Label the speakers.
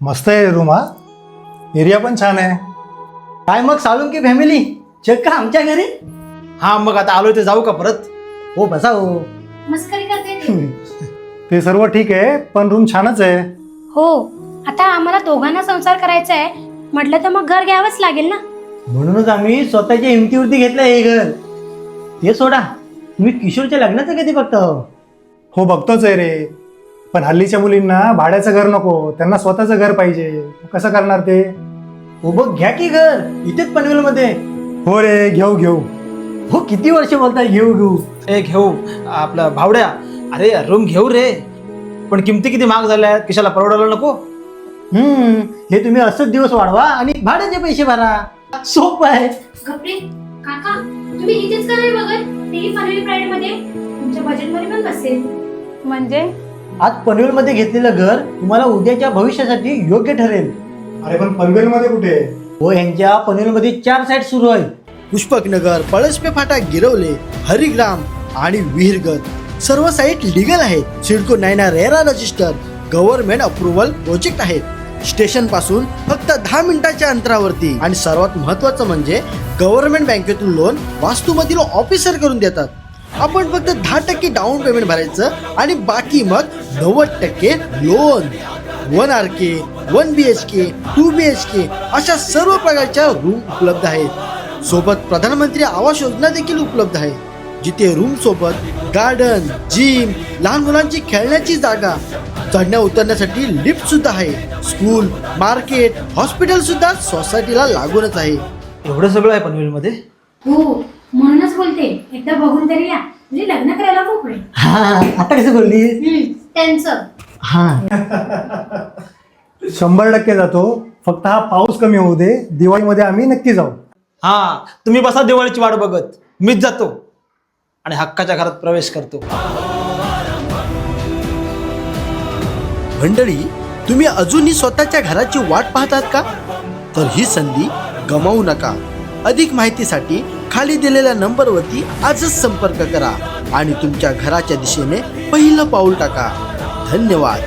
Speaker 1: मस्त आहे रूम हा. एरिया पण छान आहे.
Speaker 2: काय मग साळुंकी फॅमिली चक्क आमच्या घरी?
Speaker 3: हा मग आता आलोय ते जाऊ का परत?
Speaker 2: हो बसा हो.
Speaker 4: मस्करी करते ते.
Speaker 1: ते सर्व ठीक आहे पण रूम छानच आहे.
Speaker 4: हो, आता आम्हाला दोघांना संसार करायचा आहे म्हटलं तर मग घर घ्यावंच लागेल ना.
Speaker 2: म्हणूनच आम्ही स्वतःच्या हिमतीवरती घेतलं हे घर. हे सोडा, तुम्ही किशोरच्या लग्नाचं कधी बघता हो?
Speaker 1: हो बघतोच आहे रे, पण हल्लीच्या मुलींना भाड्याचं घर नको, त्यांना स्वतःचं घर पाहिजे. कसं करणार ते?
Speaker 2: हो बघ, घ्या की घर इथेच पनवेलमध्ये.
Speaker 1: हो रे, घेऊ घेऊ.
Speaker 2: हो किती वर्ष बोलताय घेऊ घेऊ.
Speaker 3: ए घेऊ आपला भावड्या. अरे रूम घेऊ रे, पण किमती किती महाग झाल्या आहेत, किशाला परवडायला नको.
Speaker 2: हे तुम्ही असंच दिवस वाढवा आणि भाड्याचे पैसे भरा. सोपं आहे.
Speaker 4: गप्रे काका, तुम्ही इथेच का नाही बघत? तेही पनवेल प्राईड मध्ये तुमच्या बजेट मध्ये पण बसेल. म्हणजे
Speaker 2: आज पनवेलमध्ये घेतलेलं घर तुम्हाला उद्याच्या भविष्यासाठी योग्य ठरेल.
Speaker 1: अरे पण पनवेलमध्ये कुठे?
Speaker 2: हो, यांच्या पनवेलमध्ये 4 साईट सुरू आहेत.
Speaker 5: पुष्पकनगर, पळसपे फाटा, गिरवले, हरिग्राम आणि विहीरगत. सर्व साईट लिगल आहेत. CIDCO 9 RERA register, government approval project आहेत. स्टेशन पासून फक्त 10 मिनिटाच्या अंतरावरती. आणि सर्वात महत्वाचं म्हणजे गव्हर्नमेंट बँकेतून लोन वास्तूमधील ऑफिसर करून देतात. आपण फक्त 10% डाऊन पेमेंट भरायचं आणि बाकी मग 90% लोन. 1 RK, 1 BHK, 2 BHK अशा सर्व प्रकारच्या रूम उपलब्ध आहेत. सोबत प्रधानमंत्री आवास योजना देखील उपलब्ध आहे, जिथे रूम सोबत गार्डन, जिम, लहान मुलांची खेळण्याची जागा, चढण्या उतरण्यासाठी लिफ्ट सुद्धा आहे. स्कूल, मार्केट, हॉस्पिटल सुद्धा सोसायटीला लागूनच आहे.
Speaker 3: एवढं सगळं आहे पनवेलमध्ये.
Speaker 4: हो, म्हणूनच बोलते एकदा बघून तरी या, म्हणजे लग्न करायला मोकळे.
Speaker 2: हा, आता कसं बोलली?
Speaker 4: त्यांचं
Speaker 2: हा
Speaker 1: 100% जातो. फक्त हा पाऊस कमी होऊ दे, दिवाळीमध्ये आम्ही नक्की जाऊ.
Speaker 3: हा तुम्ही बसा दिवाळीची वाट बघत, मीच जातो आणि हक्काच्या घरात प्रवेश करतो.
Speaker 5: मंडळी, तुम्ही अजूनही स्वतःच्या घराची वाट पाहतात का? तर ही संधी गमावू नका. अधिक माहितीसाठी खाली दिलेल्या नंबरवरती आजच संपर्क करा आणि तुमच्या घराच्या दिशेने पहिलं पाऊल टाका. धन्यवाद.